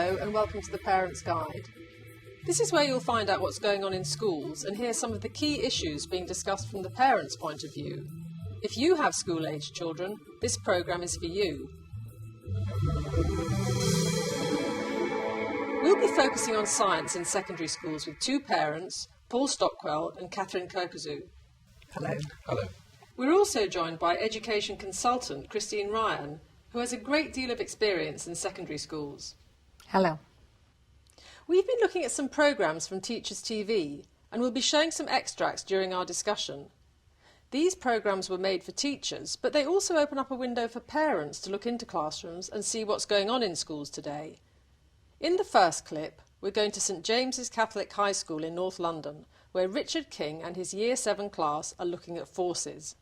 Hello and welcome to the Parents' Guide. This is where you'll find out what's going on in schools and hear some of the key issues being discussed from the parents' point of view. If you have school-aged children, this programme is for you. We'll be focusing on science in secondary schools with two parents, Paul Stockwell and Kathryn Kergozou. Hello. Hello. We're also joined by education consultant Christine Ryan, who has a great deal of experience in secondary schools. Hello. We've been looking at some programmes from Teachers TV and we'll be showing some extracts during our discussion. These programmes were made for teachers, but they also open up a window for parents to look into classrooms and see what's going on in schools today. In the first clip, we're going to St James's Catholic High School in North London, where Richard King and his Year 7 class are looking at forces.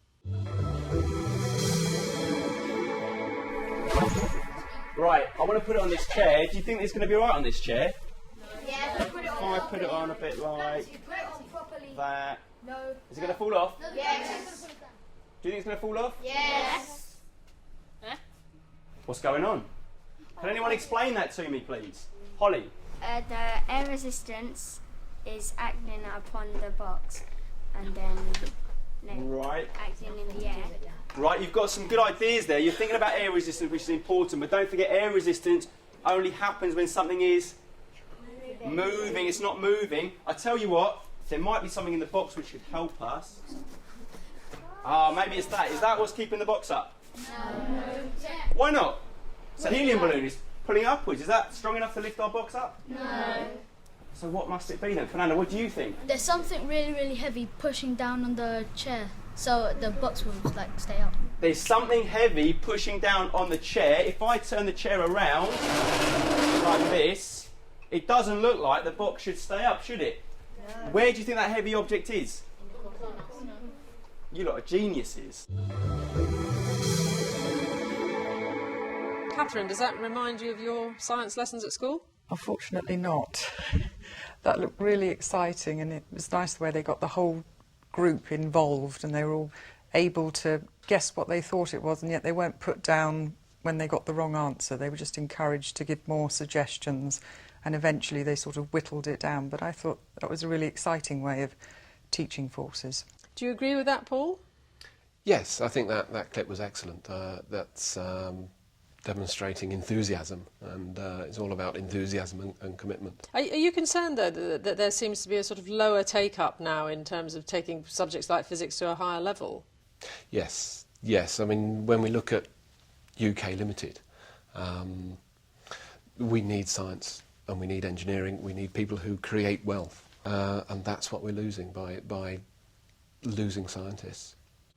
Right, I want to put it on this chair. Do you think it's going to be alright on this chair? Yeah, put it on. If I put it on a bit like that. No. Is it going to fall off? No. Yes. Do you think it's going to fall off? Yes. What's going on? Can anyone explain that to me, please? Holly? The air resistance is acting upon the box and then Right. acting in the air. Right, you've got some good ideas there. You're thinking about air resistance, which is important, but don't forget air resistance only happens when something is moving. It's not moving. I tell you what, there might be something in the box which could help us. Maybe it's that. Is that what's keeping the box up? No. Why not? It's a helium balloon. It's pulling upwards. Is that strong enough to lift our box up? No. So what must it be then? Fernanda, what do you think? There's something really, really heavy pushing down on the chair, so the box will stay up. There's something heavy pushing down on the chair. If I turn the chair around like this, it doesn't look like the box should stay up, should it? No. Where do you think that heavy object is? You lot are geniuses. Kathryn, does that remind you of your science lessons at school? Unfortunately not. That looked really exciting, and it was nice the way they got the whole group involved and they were all able to guess what they thought it was, and yet they weren't put down when they got the wrong answer. They were just encouraged to give more suggestions, and eventually they sort of whittled it down. But I thought that was a really exciting way of teaching forces. Do you agree with that, Paul? Yes, I think that clip was excellent. That's demonstrating enthusiasm, and it's all about enthusiasm and commitment. Are you concerned, though, that there seems to be a sort of lower take-up now in terms of taking subjects like physics to a higher level? Yes. I mean, when we look at UK Limited, we need science and we need engineering. We need people who create wealth, and that's what we're losing by losing scientists.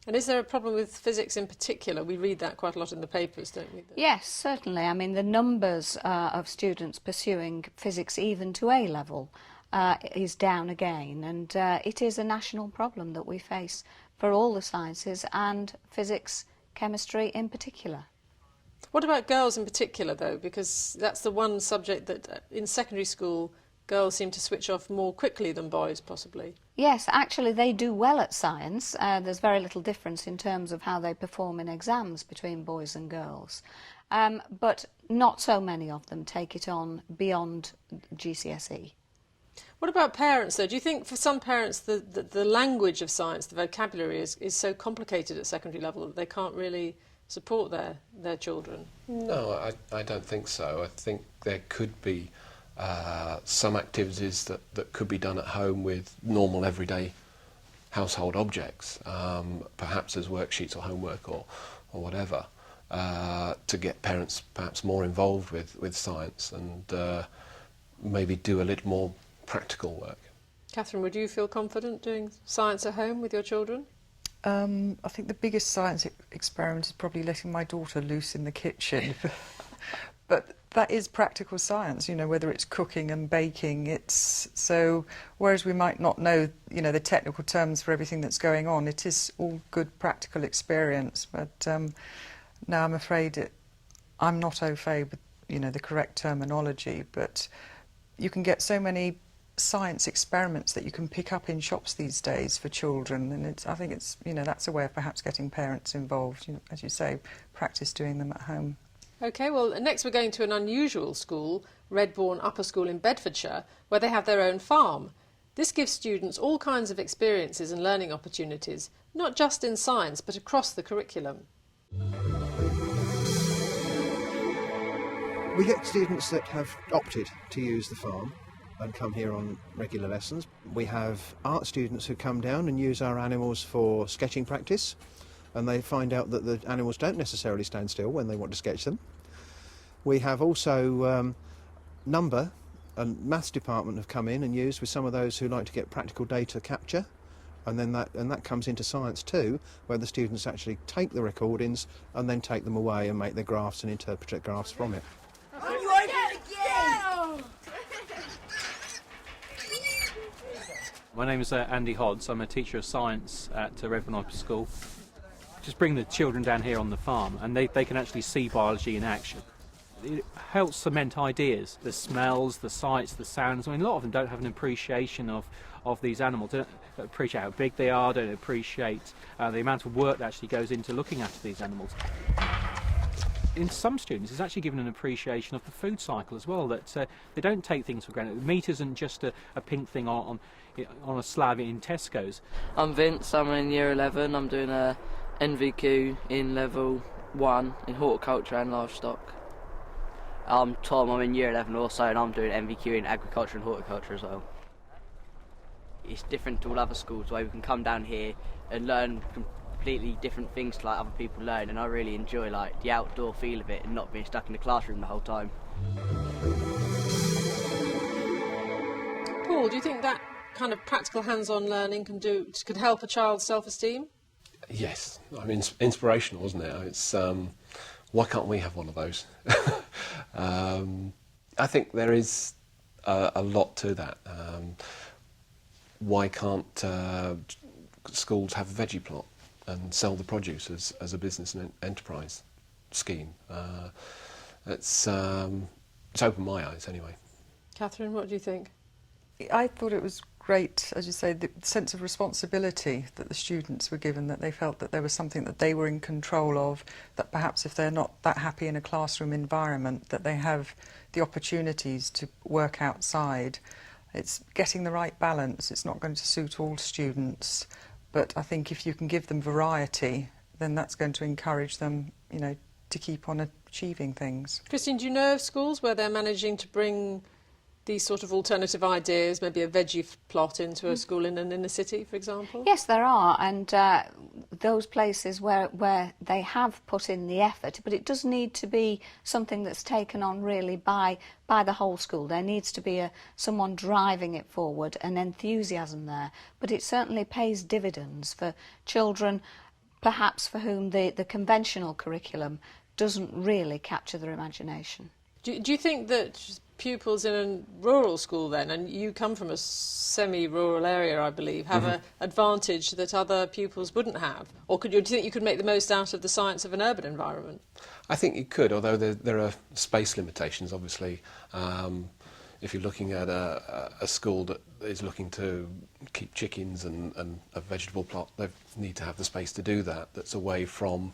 And is there a problem with physics in particular? We read that quite a lot in the papers, don't we? Yes, certainly. I mean, the numbers of students pursuing physics even to A level is down again, and it is a national problem that we face for all the sciences, and physics, chemistry in particular. What about girls in particular, though? Because that's the one subject that in secondary school girls seem to switch off more quickly than boys, possibly. Yes, actually they do well at science. There's very little difference in terms of how they perform in exams between boys and girls. But not so many of them take it on beyond GCSE. What about parents, though? Do you think for some parents the language of science, the vocabulary, is so complicated at secondary level that they can't really support their children? No, I don't think so. I think there could be some activities that could be done at home with normal everyday household objects, perhaps as worksheets or homework or whatever, to get parents perhaps more involved with science and maybe do a little more practical work. Kathryn, would you feel confident doing science at home with your children? I think the biggest science experiment is probably letting my daughter loose in the kitchen. But that is practical science, you know, whether it's cooking and baking. So whereas we might not know, you know, the technical terms for everything that's going on, it is all good practical experience. But now I'm afraid I'm not au fait with, you know, the correct terminology. But you can get so many science experiments that you can pick up in shops these days for children, and I think it's, you know, that's a way of perhaps getting parents involved. You know, as you say, practice doing them at home. OK, well, next we're going to an unusual school, Redbourne Upper School in Bedfordshire, where they have their own farm. This gives students all kinds of experiences and learning opportunities, not just in science, but across the curriculum. We get students that have opted to use the farm and come here on regular lessons. We have art students who come down and use our animals for sketching practice, and they find out that the animals don't necessarily stand still when they want to sketch them. We have also number and maths department have come in and used with some of those who like to get practical data capture, and then that comes into science too, where the students actually take the recordings and then take them away and make their graphs and interpret graphs from it. My name is Andy Hodds. I'm a teacher of science at Redbourne Upper School. Just bring the children down here on the farm and they can actually see biology in action. It helps cement ideas, the smells, the sights, the sounds. I mean, a lot of them don't have an appreciation of these animals, don't appreciate how big they are, don't appreciate the amount of work that actually goes into looking after these animals. In some students, it's actually given an appreciation of the food cycle as well, that they don't take things for granted. Meat isn't just a pink thing on a slab in Tesco's. I'm Vince, I'm in year 11, I'm doing a NVQ in level 1 in horticulture and livestock. I'm Tom, I'm in year 11 also, and I'm doing NVQ in agriculture and horticulture as well. It's different to all other schools where we can come down here and learn completely different things to like other people learn, and I really enjoy like the outdoor feel of it and not being stuck in the classroom the whole time. Paul, do you think that kind of practical hands-on learning could help a child's self-esteem? Yes, I mean, it's inspirational, isn't it? It's why can't we have one of those? I think there is a lot to that. Why can't schools have a veggie plot and sell the produce as a business and enterprise scheme? It's opened my eyes anyway. Kathryn, what do you think? I thought it was great, as you say, the sense of responsibility that the students were given, that they felt that there was something that they were in control of, that perhaps if they're not that happy in a classroom environment, that they have the opportunities to work outside. It's getting the right balance. It's not going to suit all students, but I think if you can give them variety, then that's going to encourage them, you know, to keep on achieving things. Christine, do you know of schools where they're managing to bring these sort of alternative ideas, maybe a veggie plot, into a school in an inner city, for example? Yes, there are, and those places where they have put in the effort, but it does need to be something that's taken on really by the whole school. There needs to be someone driving it forward, an enthusiasm there, but it certainly pays dividends for children, perhaps for whom the conventional curriculum doesn't really capture their imagination. Do you think that pupils in a rural school then, and you come from a semi-rural area, I believe, have an advantage that other pupils wouldn't have? Or do you think you could make the most out of the science of an urban environment? I think you could, although there are space limitations, obviously. If you're looking at a school that is looking to keep chickens and a vegetable plot, they need to have the space to do that. That's away from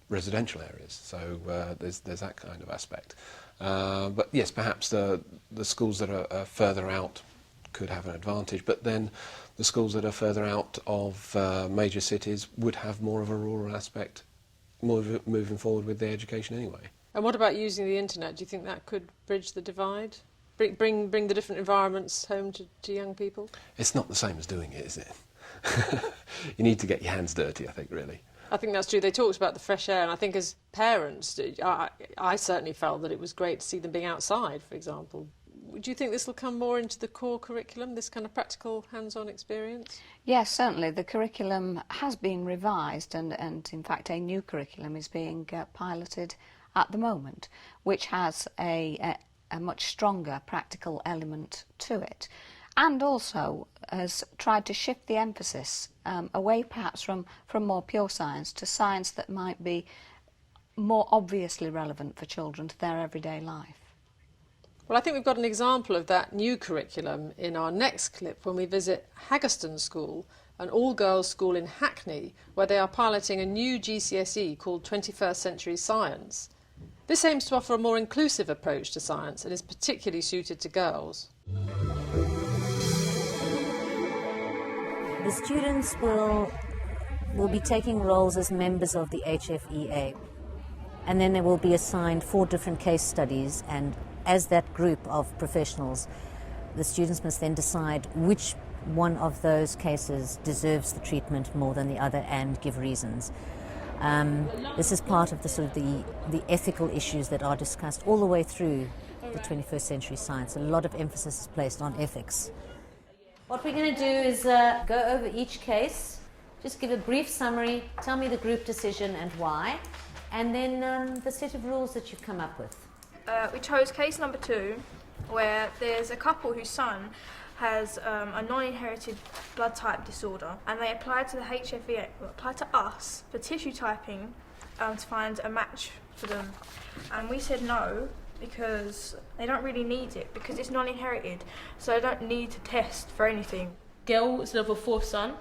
residential areas, so there's that kind of aspect. But yes, perhaps the schools that are further out could have an advantage, but then the schools that are further out of major cities would have more of a rural aspect, moving forward with their education anyway. And what about using the internet? Do you think that could bridge the divide? Bring the different environments home to young people? It's not the same as doing it, is it? You need to get your hands dirty, I think, really. I think that's true. They talked about the fresh air, and I think as parents, I certainly felt that it was great to see them being outside, for example. Do you think this will come more into the core curriculum, this kind of practical hands-on experience? Yes, certainly. The curriculum has been revised, and in fact a new curriculum is being piloted at the moment, which has a much stronger practical element to it, and also has tried to shift the emphasis away perhaps from more pure science to science that might be more obviously relevant for children to their everyday life. Well, I think we've got an example of that new curriculum in our next clip when we visit Haggerston School, an all-girls school in Hackney, where they are piloting a new GCSE called 21st Century Science. This aims to offer a more inclusive approach to science and is particularly suited to girls. The students will be taking roles as members of the HFEA, and then they will be assigned 4 different case studies, and as that group of professionals, the students must then decide which one of those cases deserves the treatment more than the other and give reasons. This is part of the sort of the ethical issues that are discussed all the way through the 21st century science. A lot of emphasis is placed on ethics. What we're going to do is go over each case, just give a brief summary, tell me the group decision and why, and then the set of rules that you've come up with. We chose case number 2, where there's a couple whose son has a non-inherited blood type disorder, and they applied to the HFEA, applied to us for tissue typing to find a match for them, and we said no because they don't really need it because it's non-inherited, so they don't need to test for anything. Girl instead of a 4th son,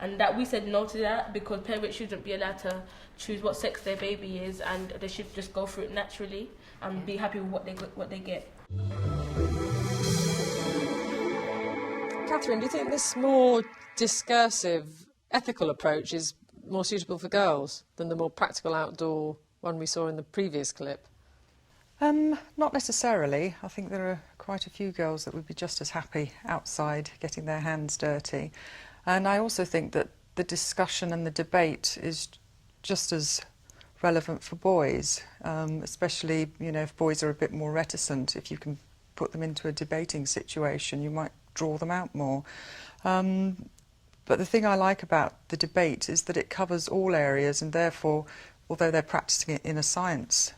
and that we said no to that because parents shouldn't be allowed to choose what sex their baby is, and they should just go through it naturally and be happy with what they get. Kathryn, do you think this more discursive, ethical approach is more suitable for girls than the more practical outdoor one we saw in the previous clip? Not necessarily. I think there are quite a few girls that would be just as happy outside getting their hands dirty. And I also think that the discussion and the debate is just as relevant for boys, especially, if boys are a bit more reticent. If you can put them into a debating situation, you might draw them out more. But the thing I like about the debate is that it covers all areas, and therefore, although they're practicing it in a science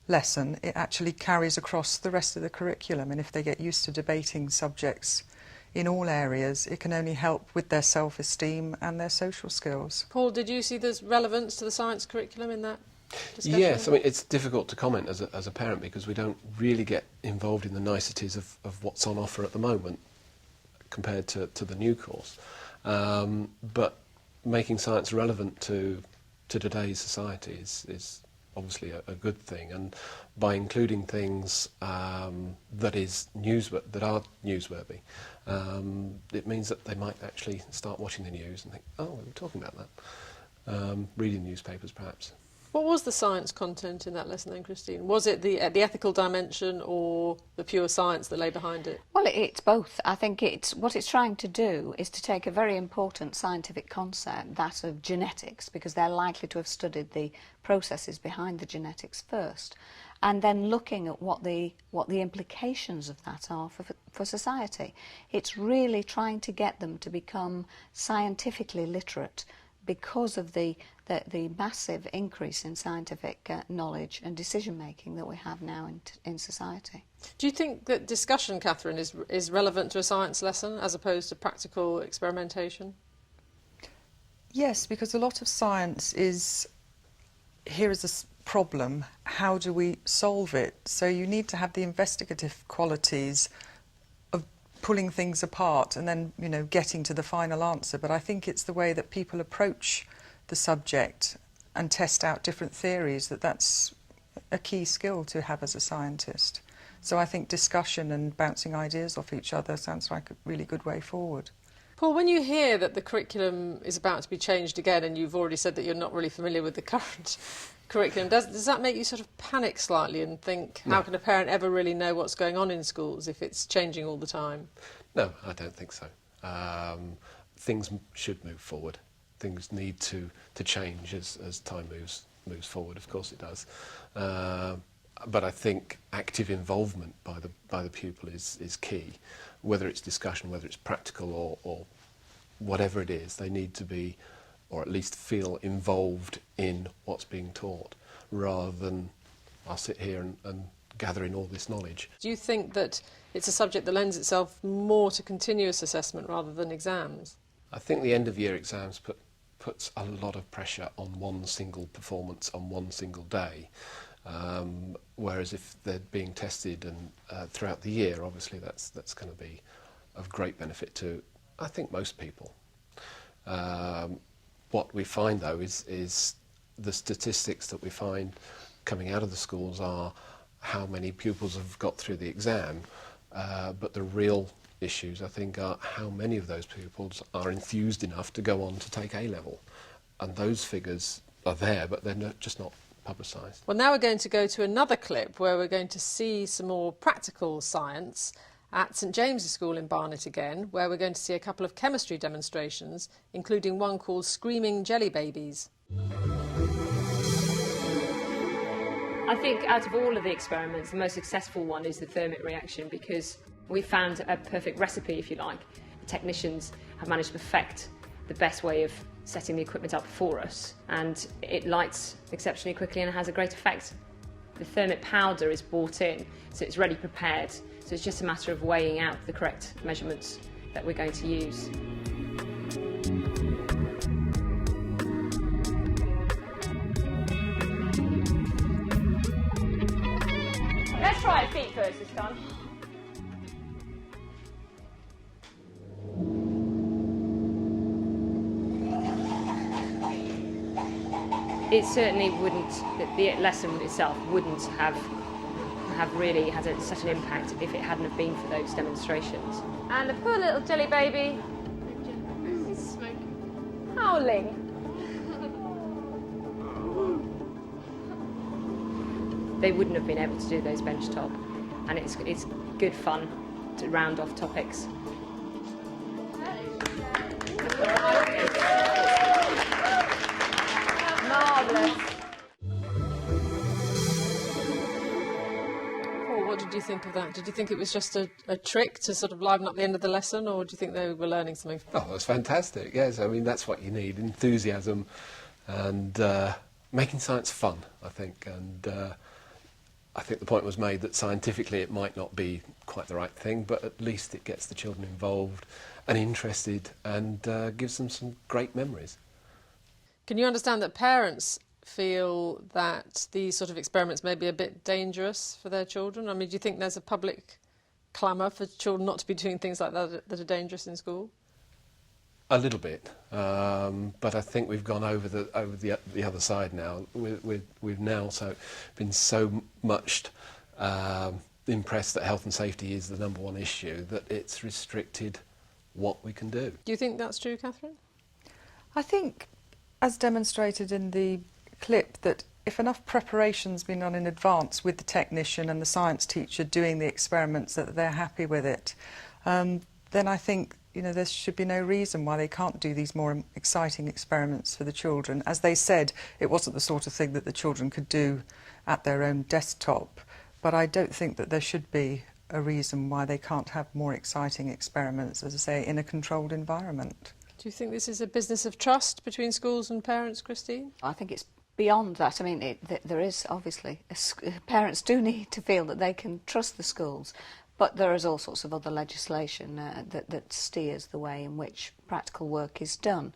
lesson, it actually carries across the rest of the curriculum, and if they get used to debating subjects in all areas, it can only help with their self-esteem and their social skills. Paul, did you see there's relevance to the science curriculum in that discussion? Yes, I mean, it's difficult to comment as a parent because we don't really get involved in the niceties of what's on offer at the moment compared to the new course. But making science relevant to today's society is obviously a good thing, and by including things that are newsworthy, it means that they might actually start watching the news and think, oh, we were talking about that. Reading newspapers, perhaps. What was the science content in that lesson then, Christine? Was it the ethical dimension or the pure science that lay behind it? Well, it's both. I think what it's trying to do is to take a very important scientific concept, that of genetics, because they're likely to have studied the processes behind the genetics first, and then looking at what the implications of that are for society. It's really trying to get them to become scientifically literate because of the massive increase in scientific knowledge and decision-making that we have now in society. Do you think that discussion, Kathryn, is relevant to a science lesson as opposed to practical experimentation? Yes, because a lot of science is, here is a problem, how do we solve it? So you need to have the investigative qualities of pulling things apart and then, getting to the final answer. But I think it's the way that people approach the subject and test out different theories that's a key skill to have as a scientist. So I think discussion and bouncing ideas off each other sounds like a really good way forward. Paul, when you hear that the curriculum is about to be changed again, and you've already said that you're not really familiar with the current curriculum, does that make you sort of panic slightly and think, how can a parent ever really know what's going on in schools if it's changing all the time? No, I don't think so. Things should move forward. Things need to change as time moves forward. Of course it does. But I think active involvement by the pupil is key. Whether it's discussion, whether it's practical or whatever it is, they need to be, or at least feel involved in what's being taught, rather than I'll sit here and gather in all this knowledge. Do you think that it's a subject that lends itself more to continuous assessment rather than exams? I think the end-of-year exams puts a lot of pressure on one single performance on one single day. Whereas if they're being tested and throughout the year, obviously that's going to be of great benefit to, I think, most people. What we find though is the statistics that we find coming out of the schools are how many pupils have got through the exam, but the real issues, I think, are how many of those pupils are enthused enough to go on to take A-level. And those figures are there, but they're just not publicised. Well, now we're going to go to another clip where we're going to see some more practical science at St James's School in Barnet again, where we're going to see a couple of chemistry demonstrations, including one called Screaming Jelly Babies. I think out of all of the experiments, the most successful one is the thermic reaction, because we found a perfect recipe, if you like. The technicians have managed to perfect the best way of setting the equipment up for us, and it lights exceptionally quickly and has a great effect. The thermic powder is bought in, so it's ready prepared, so it's just a matter of weighing out the correct measurements that we're going to use. Let's try it feet first this time. It certainly wouldn't, the lesson itself wouldn't have really had such an impact if it hadn't have been for those demonstrations. And the poor little jelly baby is howling. They wouldn't have been able to do those bench top, and it's good fun to round off topics. Marvellous. Paul, what did you think of that? Did you think it was just a trick to sort of liven up the end of the lesson, or do you think they were learning something? Oh, it was fantastic, yes. I mean, that's what you need, enthusiasm and making science fun, I think. And I think the point was made that scientifically it might not be quite the right thing, but at least it gets the children involved and interested and gives them some great memories. Can you understand that parents feel that these sort of experiments may be a bit dangerous for their children? I mean, do you think there's a public clamour for children not to be doing things like that are dangerous in school? A little bit, but I think we've gone over the other side now. We've now been so much impressed that health and safety is the #1 issue that it's restricted what we can do. Do you think that's true, Kathryn? I think, as demonstrated in the clip, that if enough preparation's been done in advance with the technician and the science teacher doing the experiments, that they're happy with it, then I think there should be no reason why they can't do these more exciting experiments for the children. As they said, it wasn't the sort of thing that the children could do at their own desktop, but I don't think that there should be a reason why they can't have more exciting experiments, as I say, in a controlled environment. Do you think this is a business of trust between schools and parents, Christine? I think it's beyond that. I mean, there is obviously, parents do need to feel that they can trust the schools, but there is all sorts of other legislation that steers the way in which practical work is done.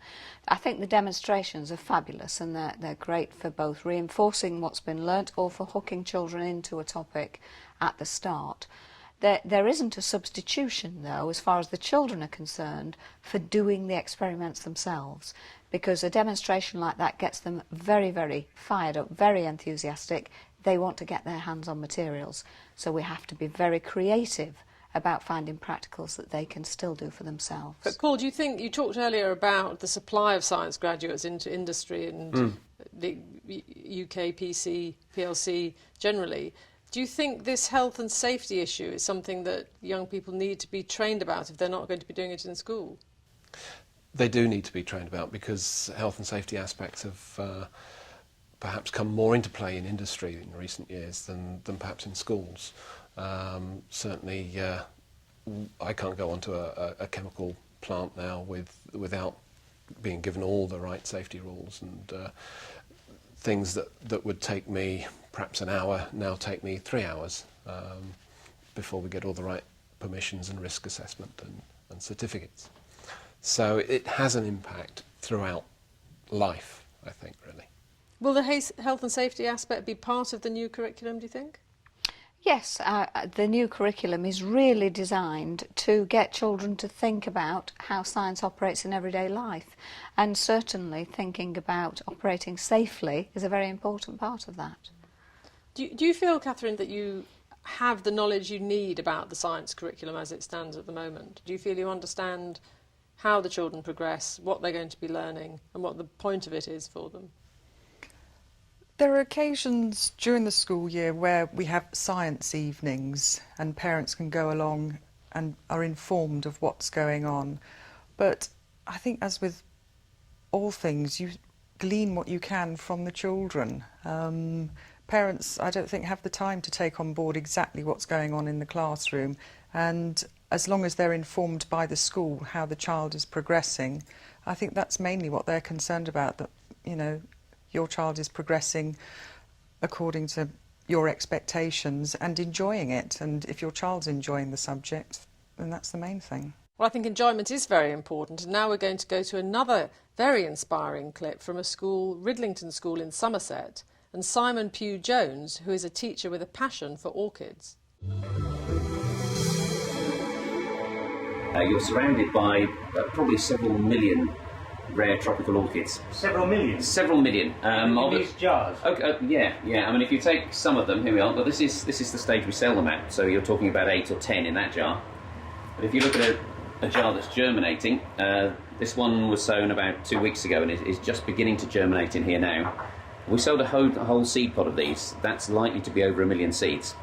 I think the demonstrations are fabulous, and they're great for both reinforcing what's been learnt or for hooking children into a topic at the start. There isn't a substitution, though, as far as the children are concerned, for doing the experiments themselves, because a demonstration like that gets them very, very fired up, very enthusiastic. They want to get their hands on materials, so we have to be very creative about finding practicals that they can still do for themselves. But Paul, do you think, you talked earlier about the supply of science graduates into industry and the UK PLC generally. Do you think this health and safety issue is something that young people need to be trained about if they're not going to be doing it in school? They do need to be trained about, because health and safety aspects have perhaps come more into play in industry in recent years than perhaps in schools. Certainly, I can't go onto a chemical plant now without being given all the right safety rules, and things that would take me perhaps an hour now take me 3 hours before we get all the right permissions and risk assessment and certificates. So it has an impact throughout life, I think, really. Will the health and safety aspect be part of the new curriculum, do you think? Yes, the new curriculum is really designed to get children to think about how science operates in everyday life, and certainly thinking about operating safely is a very important part of that. Do you feel, Kathryn, that you have the knowledge you need about the science curriculum as it stands at the moment? Do you feel you understand how the children progress, what they're going to be learning, and what the point of it is for them? There are occasions during the school year where we have science evenings and parents can go along and are informed of what's going on. But I think, as with all things, you glean what you can from the children. Parents, I don't think, have the time to take on board exactly what's going on in the classroom, and as long as they're informed by the school how the child is progressing, I think that's mainly what they're concerned about, that, you know, your child is progressing according to your expectations and enjoying it. And if your child's enjoying the subject, then that's the main thing. Well, I think enjoyment is very important, and now we're going to go to another very inspiring clip from a school, Ridlington School in Somerset, and Simon Pugh-Jones, who is a teacher with a passion for orchids. You're surrounded by probably several million rare tropical orchids. Several million? Several million. In these jars? Yeah. I mean, if you take some of them, here we are. Well, this is the stage we sell them at, so you're talking about 8 or 10 in that jar. But if you look at a jar that's germinating, this one was sown about 2 weeks ago and is just beginning to germinate in here now. We sold a whole seed pod of these. That's likely to be over 1 million seeds.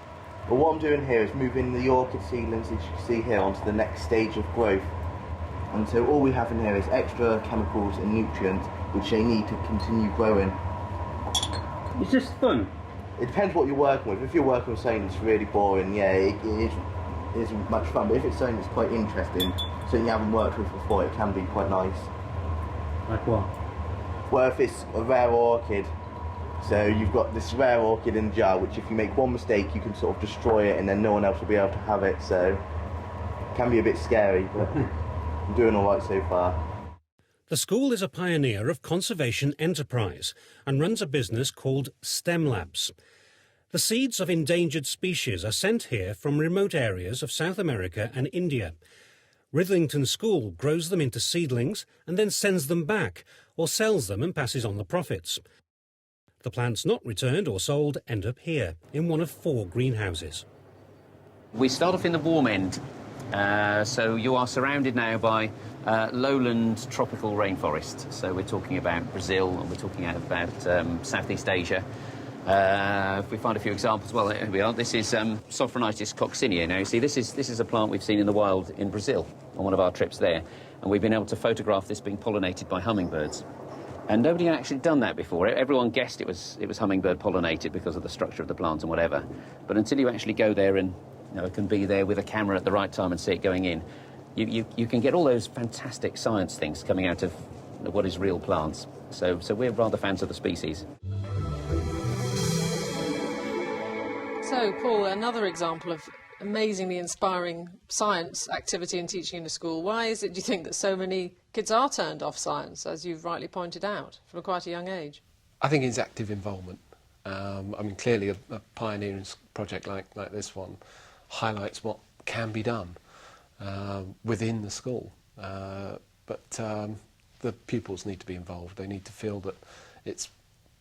Well, what I'm doing here is moving the orchid seedlings, as you can see here, onto the next stage of growth. And so all we have in here is extra chemicals and nutrients which they need to continue growing. It's just fun. It depends what you're working with. If you're working with something that's really boring, yeah, it isn't much fun. But if it's something that's quite interesting, something you haven't worked with before, it can be quite nice. Like what? Well, if it's a rare orchid, so you've got this rare orchid in the jar, which if you make one mistake, you can sort of destroy it and then no one else will be able to have it, so it can be a bit scary, but I'm doing all right so far. The school is a pioneer of conservation enterprise and runs a business called STEM Labs. The seeds of endangered species are sent here from remote areas of South America and India. Ridlington School grows them into seedlings and then sends them back, or sells them and passes on the profits. The plants not returned or sold end up here, in one of 4 greenhouses. We start off in the warm end, so you are surrounded now by lowland tropical rainforest. So we're talking about Brazil, and we're talking about Southeast Asia. If we find a few examples, well, here we are. This is Sophronitis coccinea. Now, you see, this is a plant we've seen in the wild in Brazil on one of our trips there, and we've been able to photograph this being pollinated by hummingbirds. And nobody had actually done that before. Everyone guessed it was hummingbird pollinated because of the structure of the plant and whatever. But until you actually go there and can be there with a camera at the right time and see it going in, you can get all those fantastic science things coming out of what is real plants. So we're rather fans of the species. So, Paul, another example of amazingly inspiring science activity and teaching in a school. Why is it, do you think, that so many kids are turned off science, as you've rightly pointed out, from quite a young age? I think it's active involvement. I mean, clearly a pioneering project like this one highlights what can be done within the school. But the pupils need to be involved. They need to feel that it's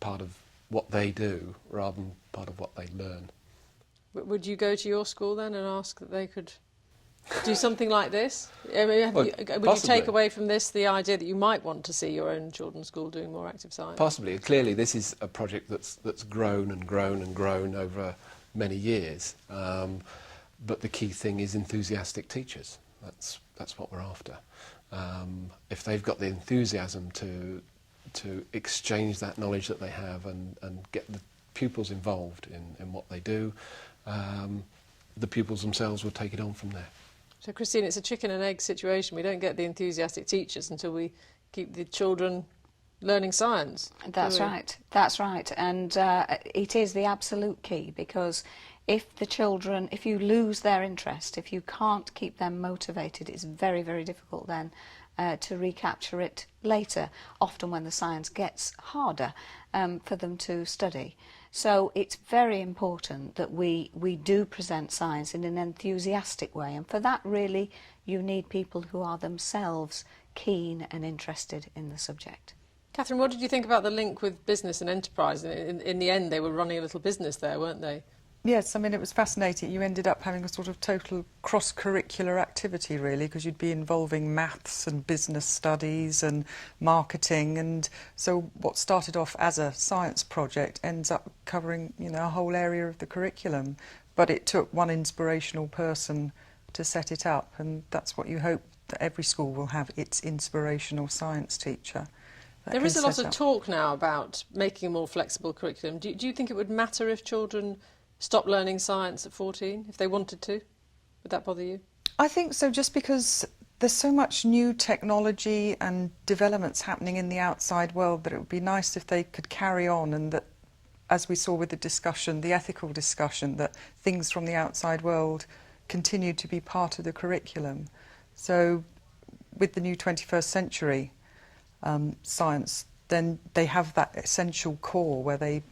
part of what they do rather than part of what they learn. Would you go to your school then and ask that they could do something like this? I mean, would you take away from this the idea that you might want to see your own children's school doing more active science? Possibly. Clearly, this is a project that's grown and grown and grown over many years. But the key thing is enthusiastic teachers. That's what we're after. If they've got the enthusiasm to exchange that knowledge that they have and get the pupils involved in what they do, the pupils themselves will take it on from there. So, Christine, it's a chicken and egg situation. We don't get the enthusiastic teachers until we keep the children learning science. That's right. That's right. And it is the absolute key, because if you lose their interest, if you can't keep them motivated, it's very, very difficult then to recapture it later, often when the science gets harder for them to study. So it's very important that we do present science in an enthusiastic way, and for that really you need people who are themselves keen and interested in the subject. Kathryn, what did you think about the link with business and enterprise? In the end, they were running a little business there, weren't they? Yes, I mean, it was fascinating. You ended up having a sort of total cross-curricular activity, really, because you'd be involving maths and business studies and marketing. And so what started off as a science project ends up covering, you know, a whole area of the curriculum. But it took one inspirational person to set it up, and that's what you hope, that every school will have its inspirational science teacher. There is a lot of talk now about making a more flexible curriculum. Do you think it would matter if children stop learning science at 14, if they wanted to? Would that bother you? I think so, just because there's so much new technology and developments happening in the outside world that it would be nice if they could carry on, and that, as we saw with the discussion, the ethical discussion, that things from the outside world continue to be part of the curriculum. So with the new 21st century science, then they have that essential core where they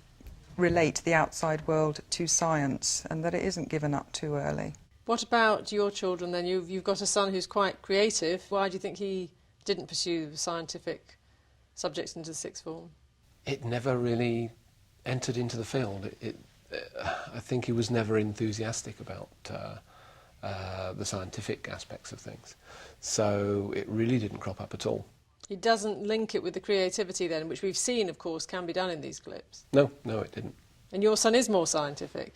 relate the outside world to science, and that it isn't given up too early. What about your children then? You've got a son who's quite creative. Why do you think he didn't pursue scientific subjects into the sixth form? It never really entered into the field. I think he was never enthusiastic about the scientific aspects of things. So it really didn't crop up at all. He doesn't link it with the creativity then, which we've seen, of course, can be done in these clips. No, it didn't. And your son is more scientific?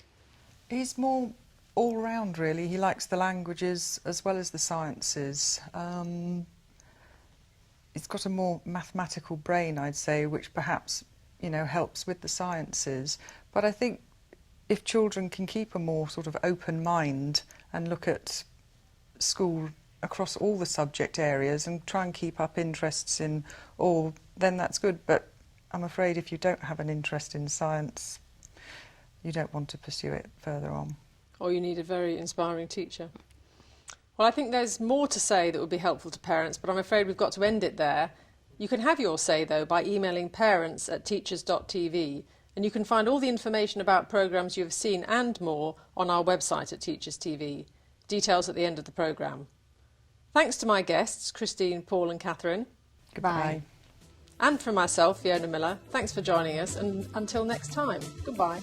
He's more all-round, really. He likes the languages as well as the sciences. He's got a more mathematical brain, I'd say, which perhaps, you know, helps with the sciences. But I think if children can keep a more sort of open mind and look at school across all the subject areas and try and keep up interests in all, then that's good. But I'm afraid if you don't have an interest in science, you don't want to pursue it further on. Or you need a very inspiring teacher. Well, I think there's more to say that would be helpful to parents, but I'm afraid we've got to end it there. You can have your say, though, by emailing parents@teachers.tv, and you can find all the information about programmes you have seen and more on our website at Teachers TV. Details at the end of the programme. Thanks to my guests, Christine, Paul and Kathryn. Goodbye. And from myself, Fiona Millar, thanks for joining us, and until next time, goodbye.